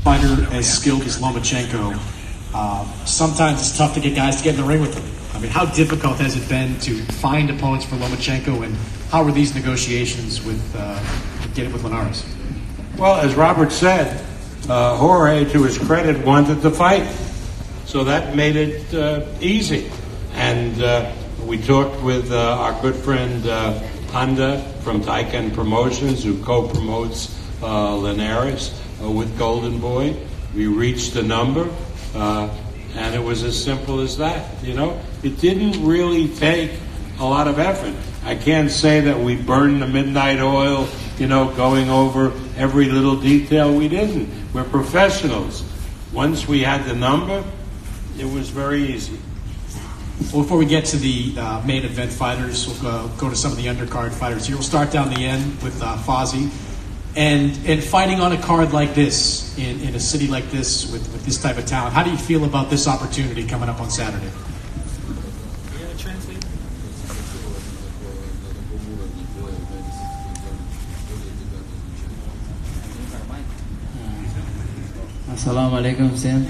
fighter as skilled as Lomachenko, sometimes it's tough to get guys to get in the ring with him. I mean, how difficult has it been to find opponents for Lomachenko, and how were these negotiations with getting with Linares? Well, as Robert said, Jorge, to his credit, wanted to fight, so that made it easy. And we talked with our good friend Honda from Taikan Promotions, who co-promotes Linares with Golden Boy. We reached a number, and it was as simple as that. You know, it didn't really take a lot of effort. I can't say that we burned the midnight oil, you know, going over every little detail. We didn't. We're professionals. Once we had the number, it was very easy. Well, before we get to the main event fighters, we'll go to some of the undercard fighters here. We'll start down the end with Fozzy. And fighting on a card like this, in a city like this, with this type of talent, how do you feel about this opportunity coming up on Saturday? Assalamu alaikum всем.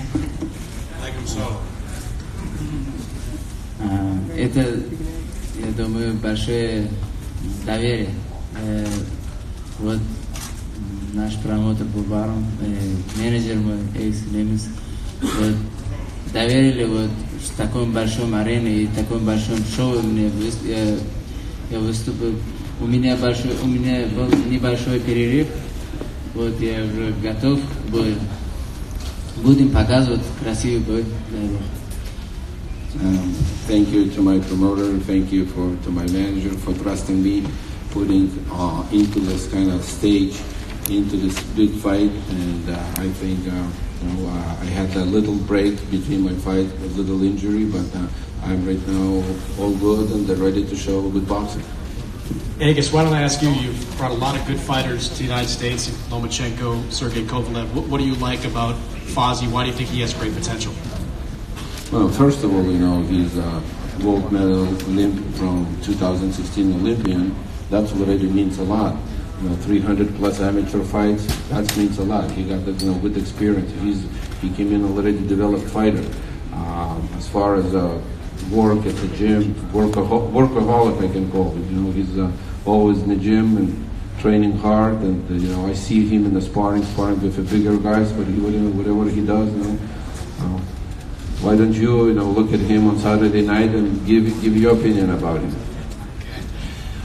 Это, я думаю, большое доверие. Вот наш промоутер по барам, менеджер мой, экс-немец, вот, доверили вот в таком большом арене и таком большом шоу мне я выступил. У меня был небольшой перерыв, вот я уже готов был. Будем показывать красивый бой. Thank you to my promoter, thank you to my manager for trusting me, putting into this kind of stage, into this big fight, and I think I had a little break between my fight, a little injury, but I'm right now all good and they're ready to show good boxing. Agus, why don't I ask you, you've brought a lot of good fighters to the United States, Lomachenko, Sergey Kovalev. What do you like about Fozzy? Why do you think he has great potential? Well, first of all, you know, he's a gold medal from 2016 Olympian. That already means a lot. You know, 300 plus amateur fights, that means a lot. He got the, good experience. He came in already developed fighter. As far as work at the gym, workaholic I can call it. You know, he's always in the gym and training hard, and I see him in the sparring with the bigger guys. But whatever he does, why don't you, look at him on Saturday night and give your opinion about him?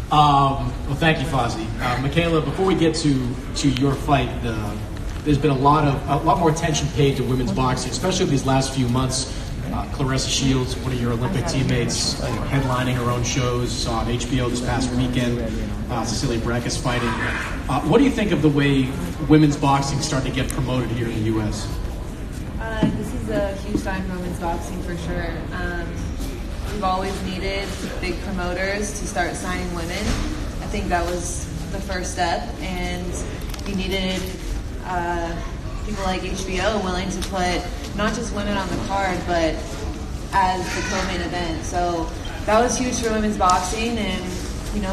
Well, thank you, Fozzy. Michaela, before we get to your fight, there's been a lot more attention paid to women's boxing, especially these last few months. Claressa Shields, one of your Olympic teammates, headlining her own shows on HBO this past weekend. Cecilia Brækhus fighting. What do you think of the way women's boxing is starting to get promoted here in the U.S.? This is a huge time for women's boxing for sure. We've always needed big promoters to start signing women. I think that was the first step, and we needed people like HBO willing to put not just women on the card, but as the co-main event. So that was huge for women's boxing, and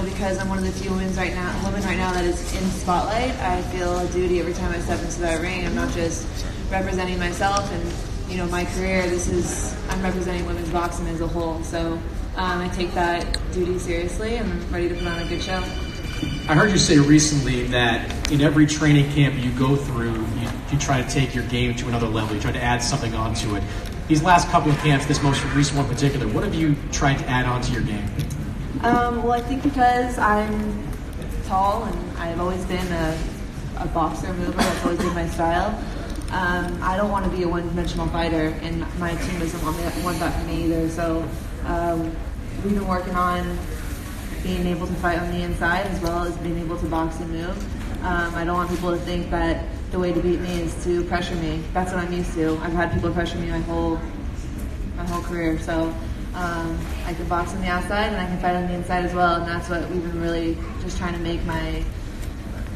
because I'm one of the few women right now that is in spotlight, I feel a duty every time I step into that ring. I'm not just representing myself and my career. I'm representing women's boxing as a whole. So I take that duty seriously, and I'm ready to put on a good show. I heard you say recently that in every training camp you go through, you try to take your game to another level. You try to add something onto it. These last couple of camps, this most recent one in particular, what have you tried to add onto your game? Well, I think because I'm tall and I've always been a boxer mover, that's always been my style. I don't want to be a one-dimensional fighter, and my team doesn't want that for me either. So we've been working on being able to fight on the inside as well as being able to box and move. I don't want people to think that the way to beat me is to pressure me. That's what I'm used to. I've had people pressure me my whole career. So I can box on the outside and I can fight on the inside as well. And that's what we've been really just trying to make my,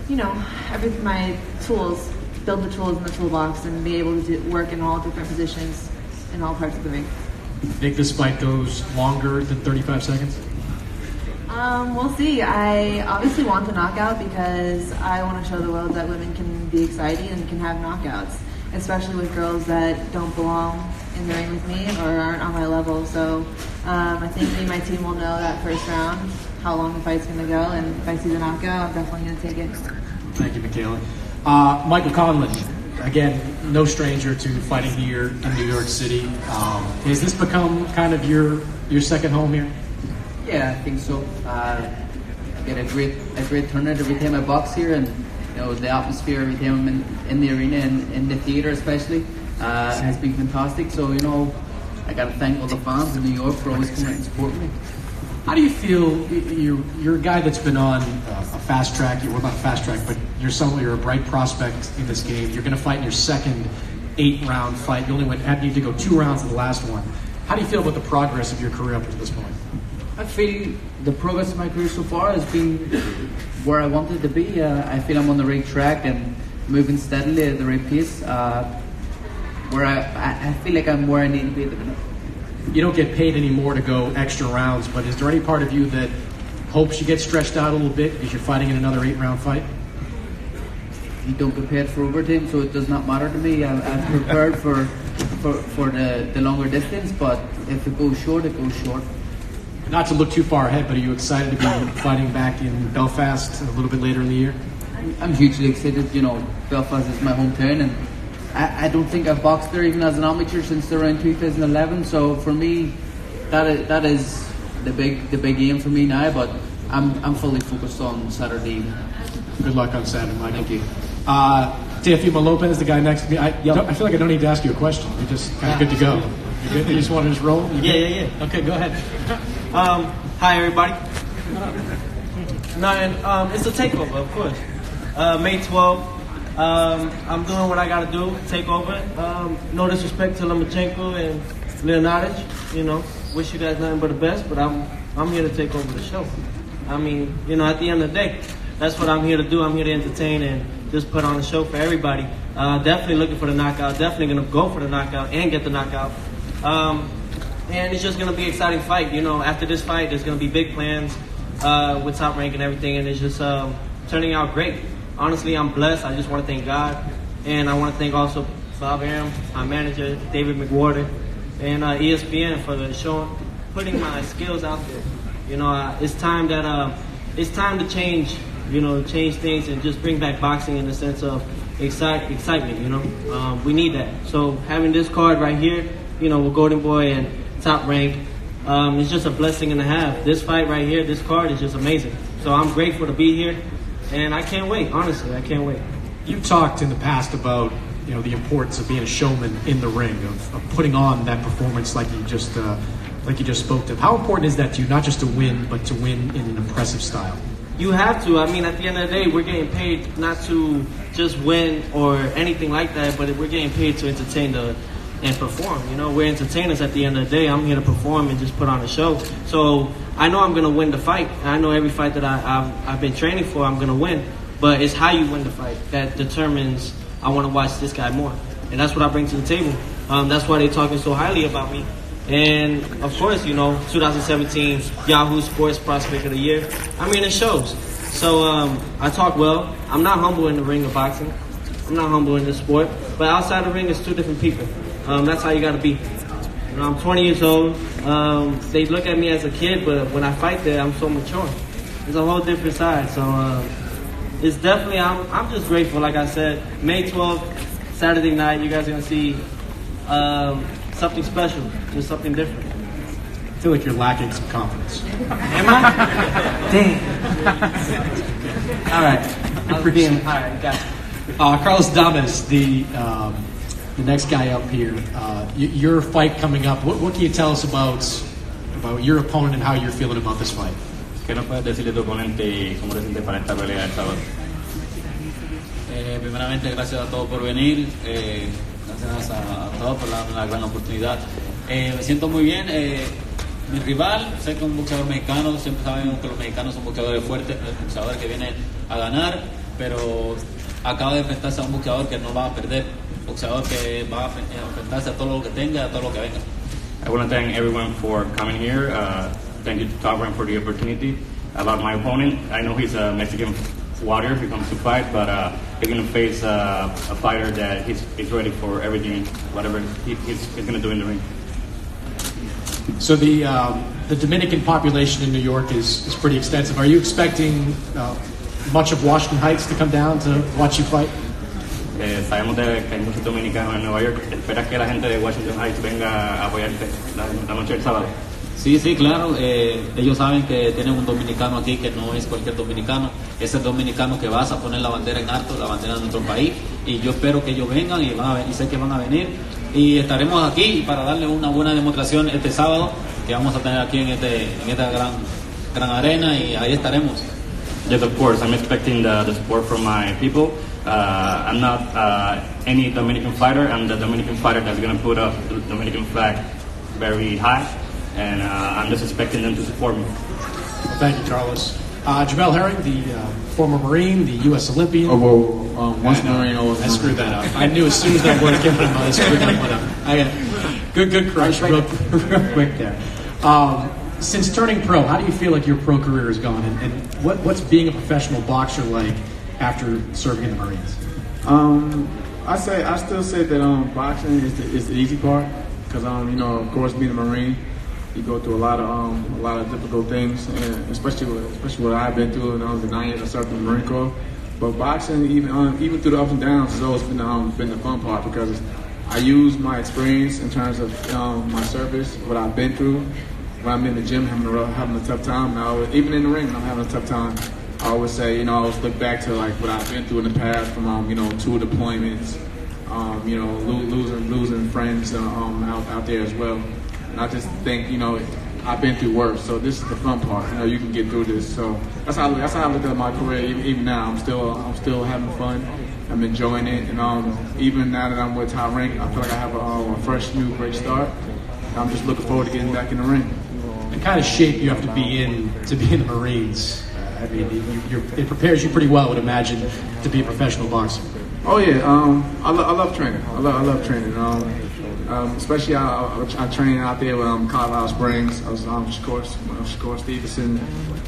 my tools, build the tools in the toolbox and be able to work in all different positions in all parts of the ring. Think this fight goes longer than 35 seconds? We'll see. I obviously want the knockout because I want to show the world that women can be exciting and can have knockouts. especially with girls that don't belong in the ring with me or aren't on my level. So I think me and my team will know that first round how long the fight's going to go, and if I see the knockout, I'm definitely going to take it. Thank you, Michaela. Michael Conlon, again, no stranger to fighting here in New York City. Has this become kind of your second home here? Yeah, I think so. I get a great turnout every time I box here, and the atmosphere every time I'm in the arena and in the theater especially has been fantastic. So I got to thank all the fans in New York for always coming out and supporting me. How do you feel? You're a guy that's been on a fast track. Well, not a fast track, but you're a bright prospect in this game. You're going to fight in your second 8-round fight. You only had to go 2 rounds in the last one. How do you feel about the progress of your career up to this point? I feel the progress of my career so far has been where I wanted to be. I feel I'm on the right track and moving steadily at the right pace. Where I feel like I'm where I need to be at the minute. You don't get paid anymore to go extra rounds, but is there any part of you that hopes you get stretched out a little bit because you're fighting in another 8-round fight? You don't get paid for overtime, so it does not matter to me. I'm prepared for the longer distance, but if it goes short, it goes short. Not to look too far ahead, but are you excited to be fighting back in Belfast a little bit later in the year? I'm hugely excited. Belfast is my hometown, and I don't think I've boxed there even as an amateur since around 2011. So for me, that is the big game for me now. But I'm fully focused on Saturday evening. Good luck on Saturday, Michael. Thank you. Teofimo Lopez, the guy next to me. I feel like I don't need to ask you a question. You're just kind of good to go. You good? You just want to just roll? Yeah. Okay, go ahead. Hi, everybody. It's a takeover, of course. May 12th. I'm doing what I got to do, take over. No disrespect to Lomachenko and Linares. Wish you guys nothing but the best, but I'm here to take over the show. I mean, at the end of the day, that's what I'm here to do. I'm here to entertain and just put on a show for everybody. Definitely looking for the knockout. Definitely going to go for the knockout and get the knockout. And it's just going to be an exciting fight. After this fight, there's going to be big plans with Top Rank and everything, and it's just turning out great. Honestly, I'm blessed. I just want to thank God, and I want to thank also Bob Aram, my manager, David McWhorter, and ESPN for putting my skills out there. It's time to change. Change things and just bring back boxing in the sense of excitement. We need that. So having this card right here, with Golden Boy and Top Rank, it's just a blessing and a half. This fight right here, this card is just amazing. So I'm grateful to be here. And I can't wait, honestly, I can't wait. You've talked in the past about, the importance of being a showman in the ring, of putting on that performance like you just spoke to. How important is that to you, not just to win, but to win in an impressive style? You have to. I mean, at the end of the day, we're getting paid not to just win or anything like that, but we're getting paid to entertain and perform. We're entertainers at the end of the day. I'm here to perform and just put on a show. So I know I'm going to win the fight. I know every fight that I've been training for, I'm going to win. But it's how you win the fight that determines I want to watch this guy more. And that's what I bring to the table. That's why they're talking so highly about me. And, of course, 2017 Yahoo Sports Prospect of the Year. I mean, it shows. So I talk well. I'm not humble in the ring of boxing. I'm not humble in this sport. But outside the ring, it's two different people. That's how you got to be. I'm 20 years old. They look at me as a kid, but when I fight there, I'm so mature. It's a whole different side. So it's definitely, I'm just grateful. Like I said, May 12th, Saturday night, you guys are going to see something special, just something different. I feel like you're lacking some confidence. Am I? Damn. All right, got it. Carlos Damas, the next guy up here, your fight coming up. What can you tell us about your opponent and how you're feeling about this fight? ¿Qué nos puedes decir de tu oponente y cómo te sientes para esta pelea el sábado? Primeramente, gracias a todos por venir, gracias a todos por darme la gran oportunidad. Me siento muy bien. Mi rival, sé que es un boxeador mexicano, siempre sabemos que los mexicanos son boxeadores fuertes, boxeadores que vienen a ganar, pero acaba de enfrentarse a un boxeador que no va a perder, boxeador que va a enfrentarse a todo lo que tenga, a todo lo que venga. I want to thank everyone for coming here. Thank you to Top Rank for the opportunity. About my opponent, I know he's a Mexican warrior. He comes to fight, but he's going to face a fighter that he's ready for everything, whatever he's going to do in the ring. So the Dominican population in New York is pretty extensive. Are you expecting much of Washington Heights to come down to watch you fight? Sabemos que hay muchos dominicanos en Nueva York. ¿Esperas que la gente de Washington Heights venga a apoyarte la noche del sábado? Sí, sí, claro. Ellos saben que tienen un dominicano aquí que no es cualquier dominicano. Es el dominicano que vas a poner la bandera en alto, la bandera de nuestro país. Y yo espero que ellos vengan y sé que van a venir. Y estaremos aquí para darle una buena demostración este sábado que vamos a tener aquí en esta gran arena y ahí estaremos. Yes, of course. I'm expecting the support from my people. I'm not any Dominican fighter. I'm the Dominican fighter that's going to put up the Dominican flag very high. And I'm just expecting them to support me. Well, thank you, Carlos. Jamel Herring, the former Marine, the U.S. Olympian. Once Marine, always I screwed that up. I knew as soon as that word came out of my mouth, I screwed that one up. Good correction, real quick there. Since turning pro, how do you feel like your pro career has gone, and what's being a professional boxer like after serving in the Marines? I still say that boxing is the easy part because of course being a Marine, you go through a lot of difficult things, and especially what I've been through. The 9 years I served in the Marine Corps. But boxing, even through the ups and downs, has always been the fun part because I use my experience in terms of my service, what I've been through. When I'm in the gym having a tough time, even in the ring when I'm having a tough time, I always say, I always look back to like what I've been through in the past from tour deployments, losing friends out there as well. And I just think, I've been through worse, so this is the fun part. You can get through this. So that's how I look at my career. Even now, I'm still having fun. I'm enjoying it, and even now that I'm with Top Rank, I feel like I have a fresh, new, great start. I'm just looking forward to getting back in the ring. The kind of shape you have to be in the Marines. I mean, it prepares you pretty well, I would imagine, to be a professional boxer. Oh yeah, I love training. I love training. Especially I train out there with Colorado Springs. I was Shakur Stevenson,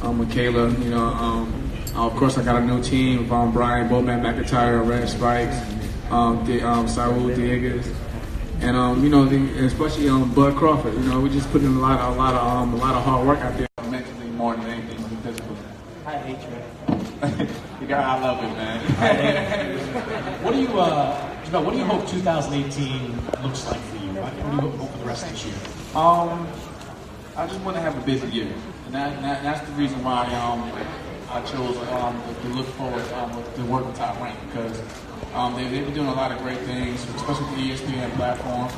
Michaela. Of course I got a new team with Brian Bowman McIntyre, Red Spikes, Saul Dieguez, and especially Bud Crawford. We just put in a lot of hard work out there, mentally more than anything physically. I hate you. I love it, man. What do you hope 2018 looks like for you? What do you hope for the rest of this year? I just want to have a busy year, and that's the reason why I chose to look forward to work with Top Rank because they've been doing a lot of great things, especially with the ESPN platform.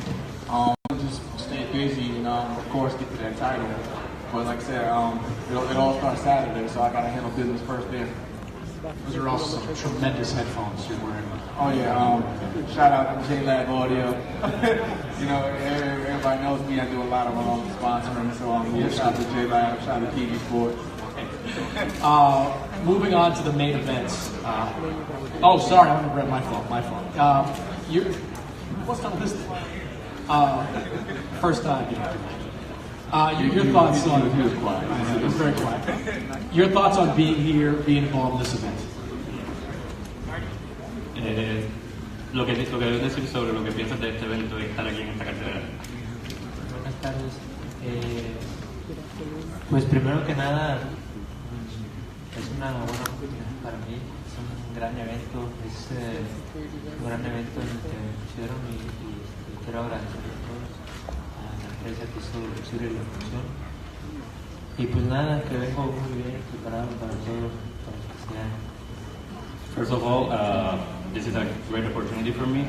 Just stay busy and of course get to that title. But like I said, it all starts Saturday, so I got to handle business first there. Those are also some tremendous headphones you're wearing. Oh yeah, shout out to J-Lab Audio. Everybody knows me. I do a lot of sponsoring, so shout out to J-Lab, shout out to TV Sports. Moving on to the main event. Sorry, I'm gonna grab my fault. What's on this thing? First time. Your thoughts on? He was quiet. He was very quiet. Your thoughts on being here, being involved in this event? Lo que debes decir sobre lo que piensas de este evento y estar aquí en esta cartelera. Buenas tardes. Pues primero que nada, es una buena oportunidad para mí. Es un gran evento, es un gran evento en el que me pusieron y quiero agradecer a todos, a la empresa que hizo posible la función. Y pues nada, que vengo muy bien preparado para todo, para lo que sea. First of all, this is a great opportunity for me.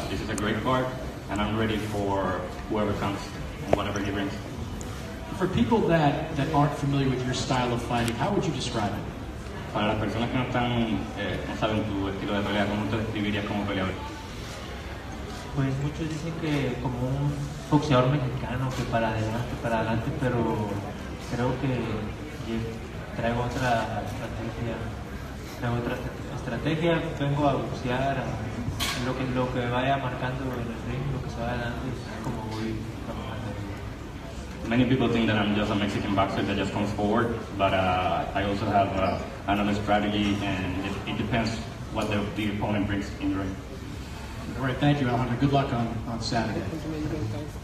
This is a great card, and I'm ready for whoever comes and whatever he brings. For people that aren't familiar with your style of fighting, how would you describe it? Para las personas que no saben tu estilo de pelea, ¿cómo te describirías como peleador? Pues muchos dicen que como un boxeador mexicano, que para adelante, pero creo que yo traigo otra estrategia, vengo a boxear, lo que vaya marcando en el ring, lo que se vaya dando es como voy trabajando. Many people think that I'm just a Mexican boxer that just comes forward, but I also have another strategy, and it depends what the opponent brings in the ring. All right, thank you, Alejandro. Good luck on Saturday.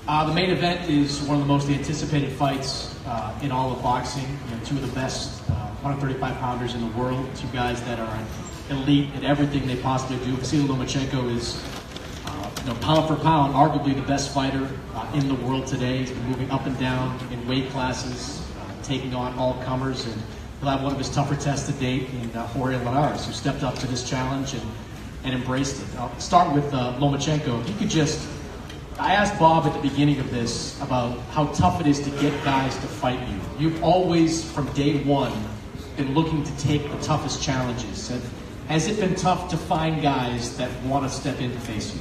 The main event is one of the most anticipated fights in all of boxing. You know, two of the best 135-pounders in the world, two guys that are elite at everything they possibly do. MIN Lomachenko is, pound for pound, arguably the best fighter in the world today. He's been moving up and down in weight classes, taking on all comers, and he'll have one of his tougher tests to date in Jorge Linares, who stepped up to this challenge and embraced it. I'll start with Lomachenko. If you could just, I asked Bob at the beginning of this about how tough it is to get guys to fight you. You've always, from day one, been looking to take the toughest challenges. Has it been tough to find guys that want to step in to face you?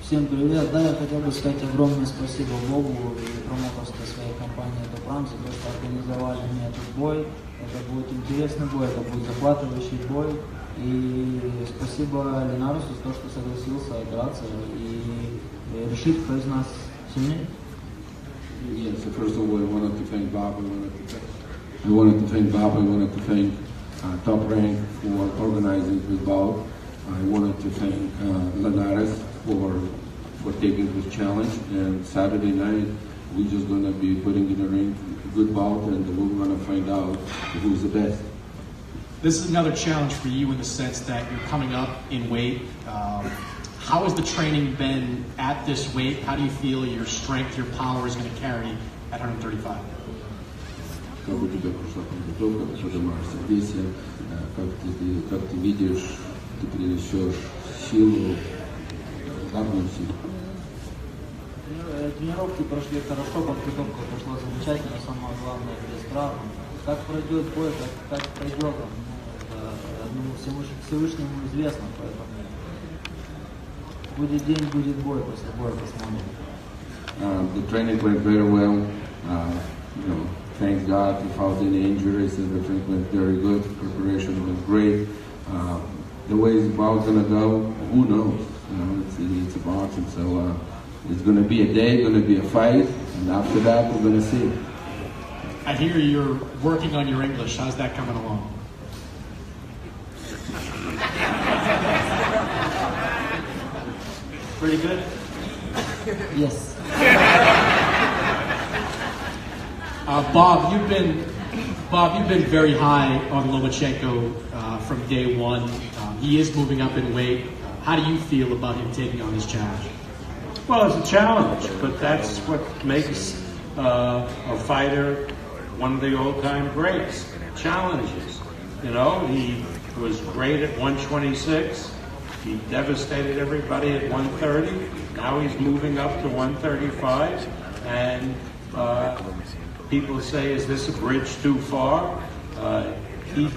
Всем привет, да, я хотел бы сказать огромное спасибо Богу и промоутерской своей компании «Топрам» за то, что организовали мне этот бой. Это будет интересный бой, это будет захватывающий бой. И спасибо Линаресу за то, что согласился драться и решить, кто из нас сильнее. Yes, so first of all, I wanted to thank Bob. I wanted to thank Top Rank for organizing this bout. I wanted to thank Linares for taking this challenge. And Saturday night, we're just going to be putting in the ring a good bout, and we're going to find out who's the best. This is another challenge for you in the sense that you're coming up in weight. How has the training been at this weight? How do you feel your strength, your power is going to carry at 135? Как у тебя прошла подготовка, что ты можешь здесь, как ты видишь, ты принесешь силу, ударную силу. Тренировки прошли хорошо, подготовка прошла замечательно, самое главное без травм. Как пройдет бой, как пройдет, Всевышнему известно, поэтому будет день, будет бой, после боя посмотрим. The training went very well. Thank God without any injuries, and the training went very good. Preparation went great. The way it's about gonna go, who knows? It's a boxing, so it's gonna be a day, gonna be a fight, and after that we're gonna see. I hear you're working on your English. How's that coming along? Pretty good? Yes. Bob, you've been very high on Lomachenko from day one. He is moving up in weight. How do you feel about him taking on this challenge? Well, it's a challenge, but that's what makes a fighter one of the old-time greats. Challenges. He was great at 126. He devastated everybody at 130. Now he's moving up to 135. And people say, is this a bridge too far? He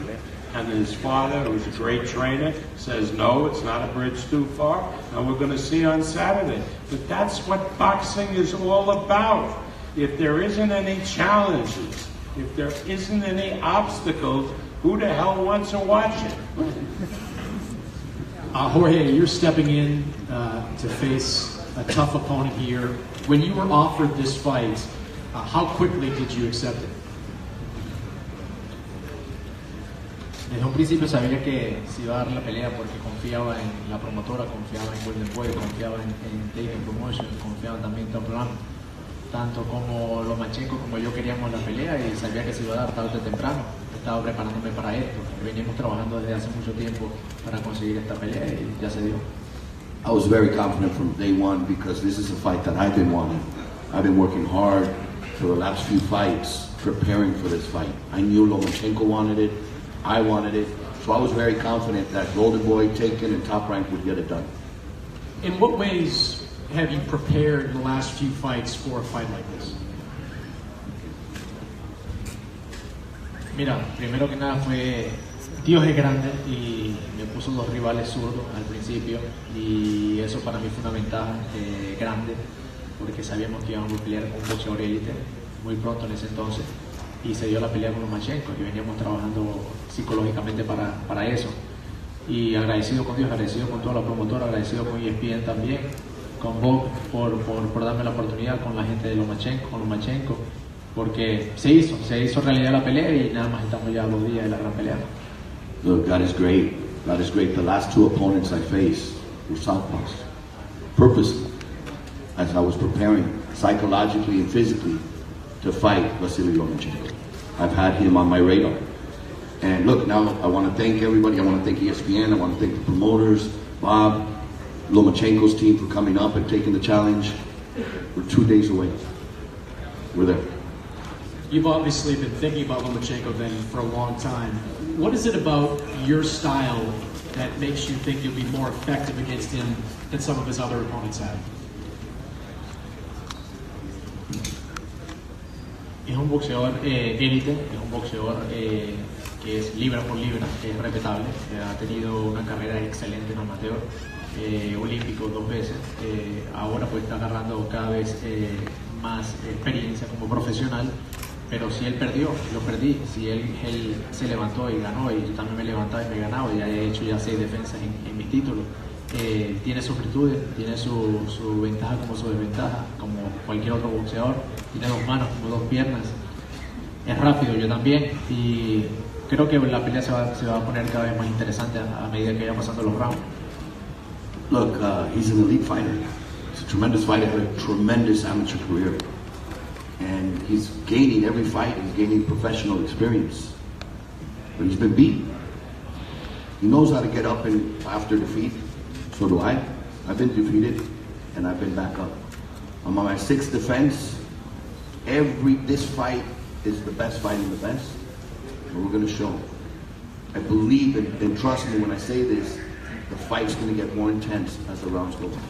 and his father, who's a great trainer, says, no, it's not a bridge too far. And we're going to see on Saturday. But that's what boxing is all about. If there isn't any challenges, if there isn't any obstacles, who the hell wants to watch it? Jorge, you're stepping in to face a tough opponent here. When you were offered this fight, how quickly did you accept it? Desde un principio sabía que se iba a dar la pelea porque confiaba en la promotora, confiaba en Golden Boy, confiaba en Taken Promotion, confiaba también en Top Rank. Tanto como Lomachenko como yo queríamos la pelea y sabía que se iba a dar tarde o temprano. Estaba preparándome para esto. Venimos trabajando desde hace mucho tiempo para conseguir esta pelea y ya se dio. I was very confident from day one because this is a fight that I've been wanting. I've been working hard for the last few fights, preparing for this fight. I knew Lomachenko wanted it, I wanted it, so I was very confident that Golden Boy, Taken, and Top Rank would get it done. In what ways have you prepared in the last few fights for a fight like this? Mira, primero que nada fue Dios es grande y me puso dos rivales zurdos al principio y eso para mí fue una ventaja grande porque sabíamos que íbamos a pelear con un boxeador élite muy pronto en ese entonces y se dio la pelea con Lomachenko y veníamos trabajando psicológicamente para eso. y agradecido con Dios, agradecido con toda la promotora, agradecido con ESPN también, con Bob por darme la oportunidad, con la gente de Lomachenko, porque se hizo realidad la pelea y nada más estamos ya a 2 días de la gran pelea. Look, God is great. God is great. The last 2 opponents I faced were southpaws. Purposely, as I was preparing psychologically and physically to fight Vasily Lomachenko. I've had him on my radar. And look, now I want to thank everybody. I want to thank ESPN. I want to thank the promoters, Bob, Lomachenko's team for coming up and taking the challenge. We're 2 days away. We're there. You've obviously been thinking about Lomachenko then for a long time. What is it about your style that makes you think you'll be more effective against him than some of his other opponents have? Es un boxeador élite, es un boxeador que es libra por libra, que es respetable, ha tenido una carrera excelente en amateur, olímpico 2 veces, ahora pues está agarrando cada vez más experiencia como profesional, pero si él perdió, lo perdí, si él se levantó y ganó, y yo también me he levantado y me he ganado, y he hecho ya 6 defensas en mi título. Tiene sus virtudes, tiene su ventaja como su desventaja, como cualquier otro boxeador, tiene 2 manos, como 2 piernas, es rápido, yo también, y creo que la pelea se va a poner cada vez más interesante a medida que vayan pasando los rounds. Look, he's an elite fighter. He's a tremendous fighter, had a tremendous amateur career. And he's gaining every fight, he's gaining professional experience. But he's been beaten. He knows how to get up and after defeat. So do I. I've been defeated and I've been back up. I'm on my 6th defense. This fight is the best fight in the best. And we're going to show. I believe and trust me when I say this, the fight's going to get more intense as the rounds go on.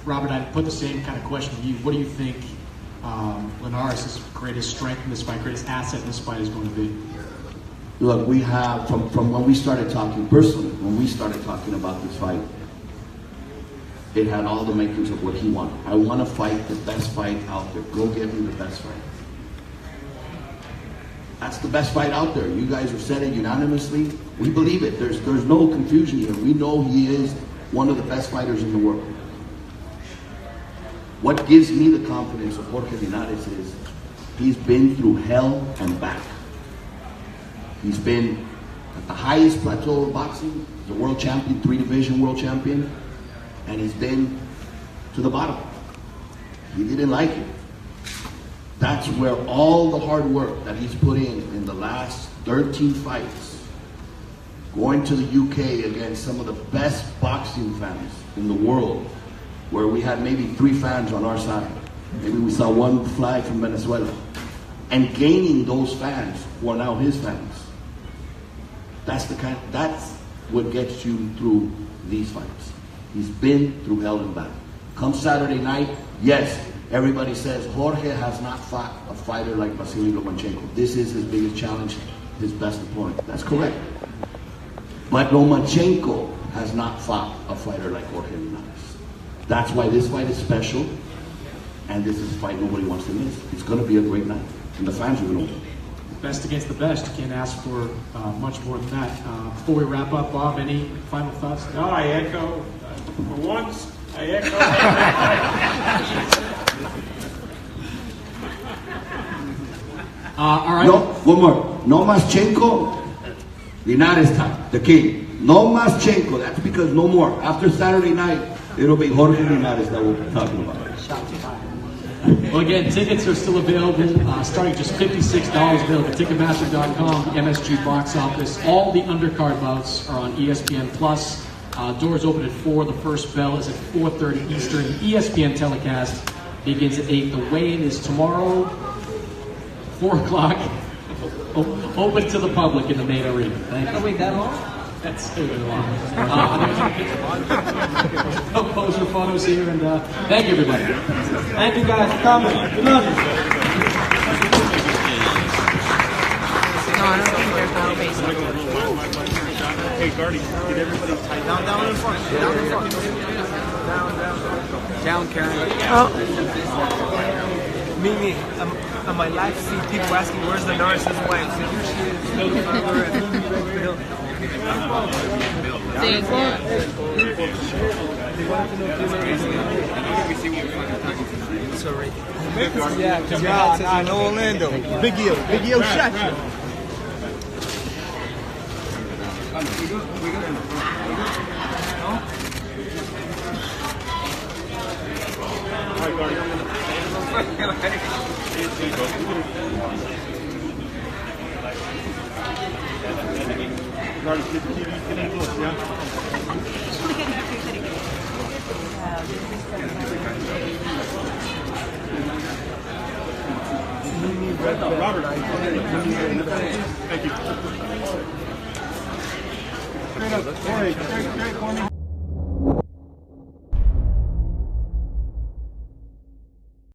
Robert, I'd put the same kind of question to you. What do you think Linares' greatest strength in this fight, greatest asset in this fight is going to be? Look, we have, from when we started talking personally, when we started talking about this fight, it had all the makings of what he wanted. I want to fight the best fight out there. Go get me the best fight. That's the best fight out there. You guys have said it unanimously. We believe it. There's no confusion here. We know he is one of the best fighters in the world. What gives me the confidence of Jorge Linares is he's been through hell and back. He's been at the highest plateau of boxing, the world champion, 3-division world champion, and he's been to the bottom. He didn't like it. That's where all the hard work that he's put in the last 13 fights, going to the UK against some of the best boxing fans in the world, where we had maybe 3 fans on our side. Maybe we saw 1 flag from Venezuela. And gaining those fans who are now his fans. That's what gets you through these fights. He's been through hell and back. Come Saturday night, yes, everybody says Jorge has not fought a fighter like Vasily Lomachenko. This is his biggest challenge, his best opponent. That's correct. But Lomachenko has not fought a fighter like Jorge Linares. That's why this fight is special, and this is a fight nobody wants to miss. It's going to be a great night, and the fans are going to win. Best against the best. You can't ask for much more than that. Before we wrap up, Bob, any final thoughts? No, I echo, for once, I echo. All right. No, one more. No Lomachenko, Linares time, the king. No Lomachenko, that's because no more. After Saturday night, it'll be Jorge Linares that we'll be talking about. Well, again, tickets are still available, starting just $56 available at Ticketmaster.com, MSG box office. All the undercard bouts are on ESPN+. Doors open at 4. The first bell is at 4:30 Eastern. The ESPN telecast begins at 8. The weigh-in is tomorrow, 4 o'clock. Open to the public in the main arena. Thank you. Wait that long? That's too long. No poser photos here, and thank you, everybody. Thank you guys for coming. We love you. Hey, Guardy, get everybody tight. Down in front. Down in front. Down, Karen. Oh. Mimi, on my live feed, people asking where's the nurse's wife. Here she is. Yeah, no Orlando. Big Eo shot you. Robert, thank you. Straight up, straight for me.